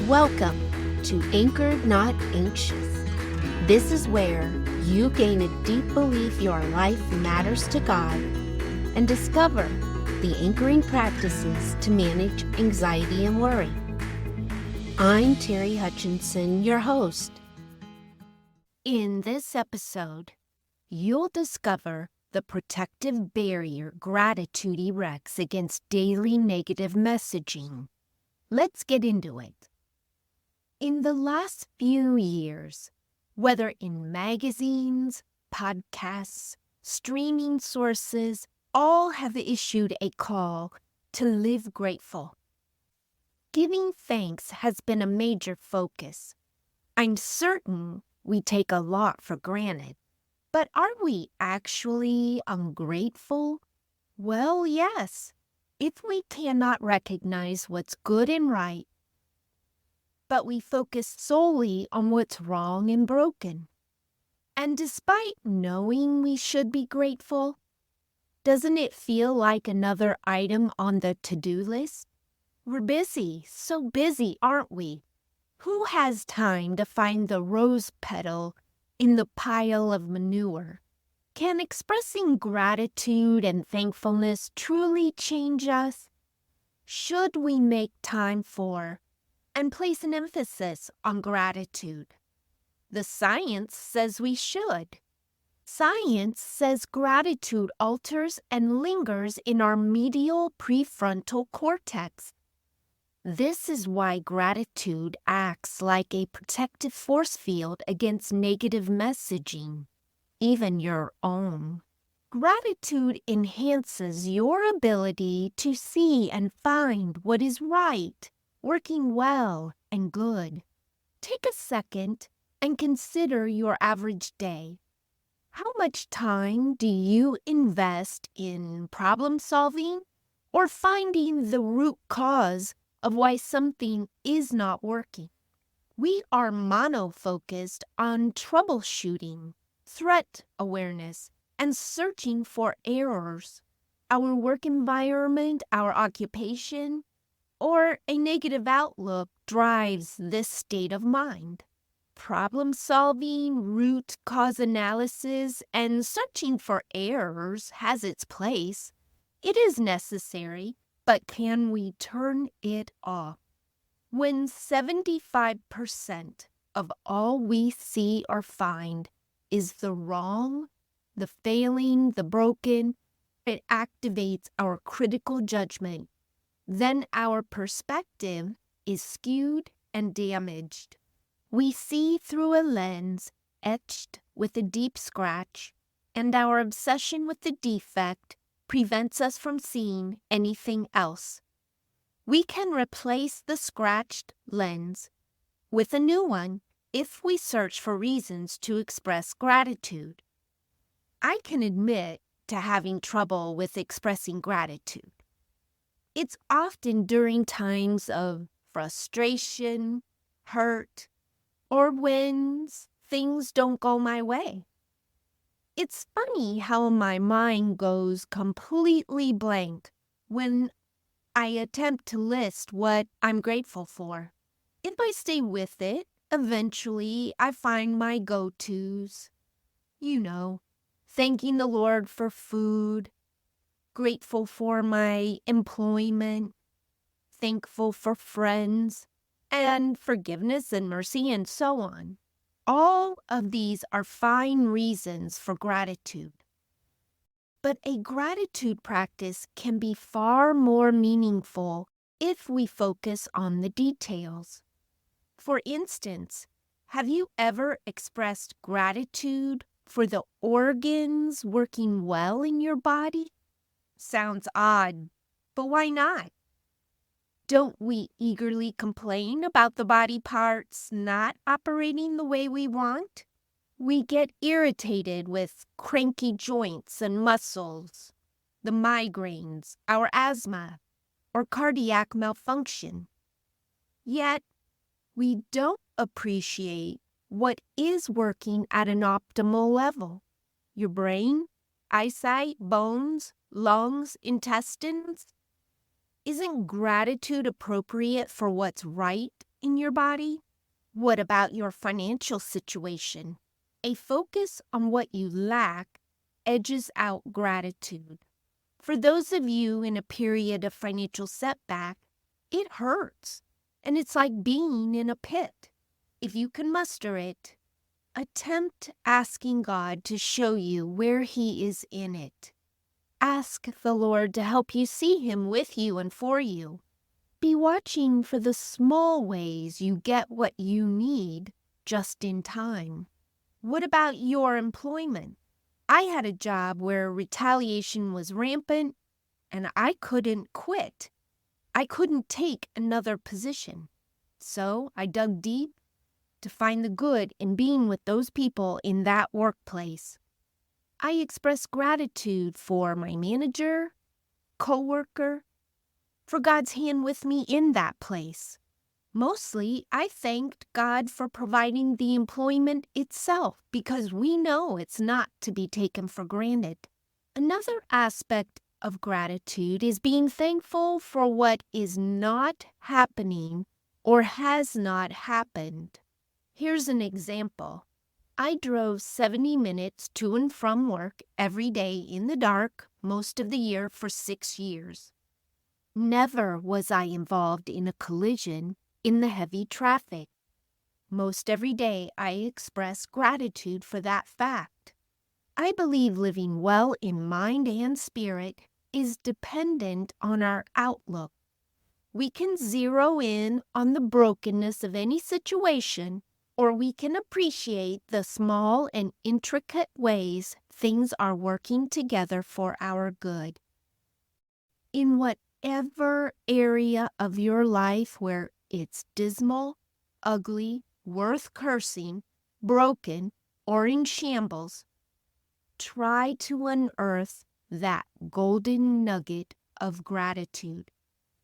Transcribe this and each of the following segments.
Welcome to Anchored Not Anxious. This is where you gain a deep belief your life matters to God and discover the anchoring practices to manage anxiety and worry. I'm Terry Hutchinson, your host. In this episode, you'll discover the protective barrier gratitude erects against daily negative messaging. Let's get into it. In the last few years, whether in magazines, podcasts, streaming sources, all have issued a call to live grateful. Giving thanks has been a major focus. I'm certain we take a lot for granted, but are we actually ungrateful? Well, yes, if we cannot recognize what's good and right, but we focus solely on what's wrong and broken. And despite knowing we should be grateful, doesn't it feel like another item on the to-do list? We're busy, so busy, aren't we? Who has time to find the rose petal in the pile of manure? Can expressing gratitude and thankfulness truly change us? Should we make time for and place an emphasis on gratitude? The science says we should. Science says gratitude alters and lingers in our medial prefrontal cortex. This is why gratitude acts like a protective force field against negative messaging, even your own. Gratitude enhances your ability to see and find what is right, working well and good. Take a second and consider your average day. How much time do you invest in problem solving or finding the root cause of why something is not working? We are mono-focused on troubleshooting, threat awareness, and searching for errors. Our work environment, our occupation, or a negative outlook drives this state of mind. Problem solving, root cause analysis, and searching for errors has its place. It is necessary, but can we turn it off? When 75% of all we see or find is the wrong, the failing, the broken, it activates our critical judgment. Then our perspective is skewed and damaged. We see through a lens etched with a deep scratch, and our obsession with the defect prevents us from seeing anything else. We can replace the scratched lens with a new one if we search for reasons to express gratitude. I can admit to having trouble with expressing gratitude. It's often during times of frustration, hurt, or when things don't go my way. It's funny how my mind goes completely blank when I attempt to list what I'm grateful for. If I stay with it, eventually I find my go-tos. Thanking the Lord for food, grateful for my employment, thankful for friends, and forgiveness and mercy, and so on. All of these are fine reasons for gratitude. But a gratitude practice can be far more meaningful if we focus on the details. For instance, have you ever expressed gratitude for the organs working well in your body? Sounds odd, but why not? Don't we eagerly complain about the body parts not operating the way we want? We get irritated with cranky joints and muscles, the migraines, our asthma, or cardiac malfunction. Yet, we don't appreciate what is working at an optimal level. Your brain, eyesight, bones, lungs, intestines. Isn't gratitude appropriate for what's right in your body? What about your financial situation? A focus on what you lack edges out gratitude. For those of you in a period of financial setback, it hurts, and it's like being in a pit. If you can muster it, attempt asking God to show you where He is in it. Ask the Lord to help you see Him with you and for you. Be watching for the small ways you get what you need just in time. What about your employment? I had a job where retaliation was rampant and I couldn't quit. I couldn't take another position. So I dug deep to find the good in being with those people in that workplace. I expressed gratitude for my manager, coworker, for God's hand with me in that place. Mostly, I thanked God for providing the employment itself because we know it's not to be taken for granted. Another aspect of gratitude is being thankful for what is not happening or has not happened. Here's an example. I drove 70 minutes to and from work every day in the dark most of the year for 6 years. Never was I involved in a collision in the heavy traffic. Most every day I express gratitude for that fact. I believe living well in mind and spirit is dependent on our outlook. We can zero in on the brokenness of any situation, or we can appreciate the small and intricate ways things are working together for our good. In whatever area of your life where it's dismal, ugly, worth cursing, broken, or in shambles, try to unearth that golden nugget of gratitude.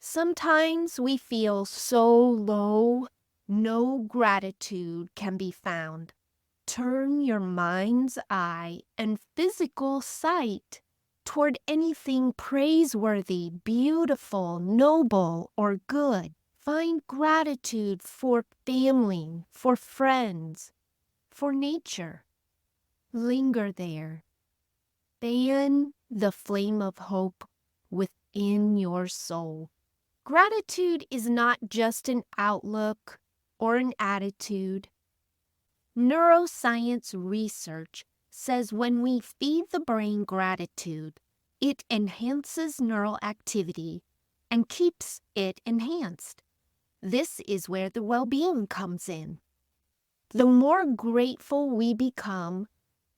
Sometimes we feel so low, no gratitude can be found. Turn your mind's eye and physical sight toward anything praiseworthy, beautiful, noble, or good. Find gratitude for family, for friends, for nature. Linger there. Fan the flame of hope within your soul. Gratitude is not just an outlook or an attitude. Neuroscience research says when we feed the brain gratitude, it enhances neural activity and keeps it enhanced. This is where the well-being comes in. The more grateful we become,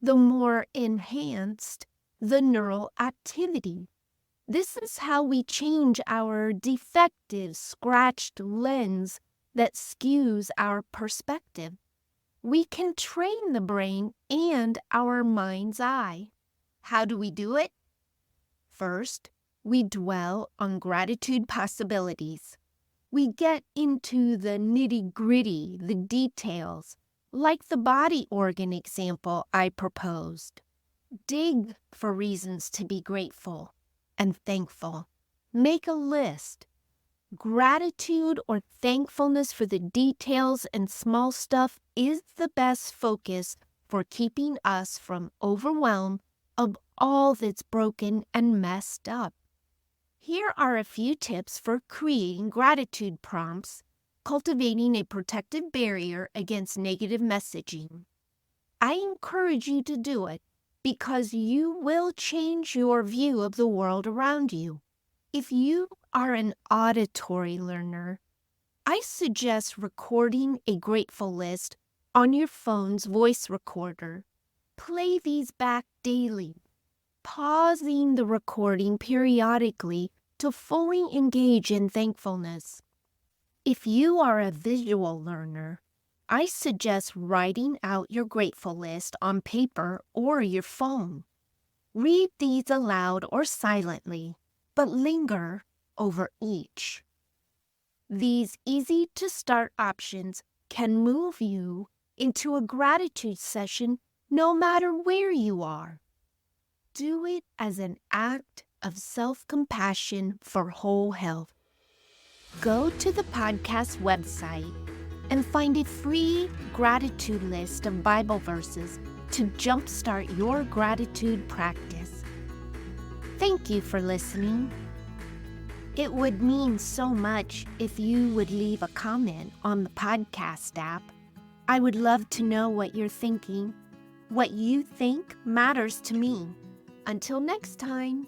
the more enhanced the neural activity. This is how we change our defective, scratched lens that skews our perspective. We can train the brain and our mind's eye. How do we do it? First, we dwell on gratitude possibilities. We get into the nitty-gritty, the details, like the body organ example I proposed. Dig for reasons to be grateful and thankful. Make a list. Gratitude or thankfulness for the details and small stuff is the best focus for keeping us from overwhelm of all that's broken and messed up. Here are a few tips for creating gratitude prompts, cultivating a protective barrier against negative messaging. I encourage you to do it because you will change your view of the world around you. If you are an auditory learner, I suggest recording a grateful list on your phone's voice recorder. Play these back daily, pausing the recording periodically to fully engage in thankfulness. If you are a visual learner, I suggest writing out your grateful list on paper or your phone. Read these aloud or silently, but linger over each. These easy-to-start options can move you into a gratitude session no matter where you are. Do it as an act of self-compassion for whole health. Go to the podcast website and find a free gratitude list of Bible verses to jumpstart your gratitude practice. Thank you for listening. It would mean so much if you would leave a comment on the podcast app. I would love to know what you're thinking. What you think matters to me. Until next time.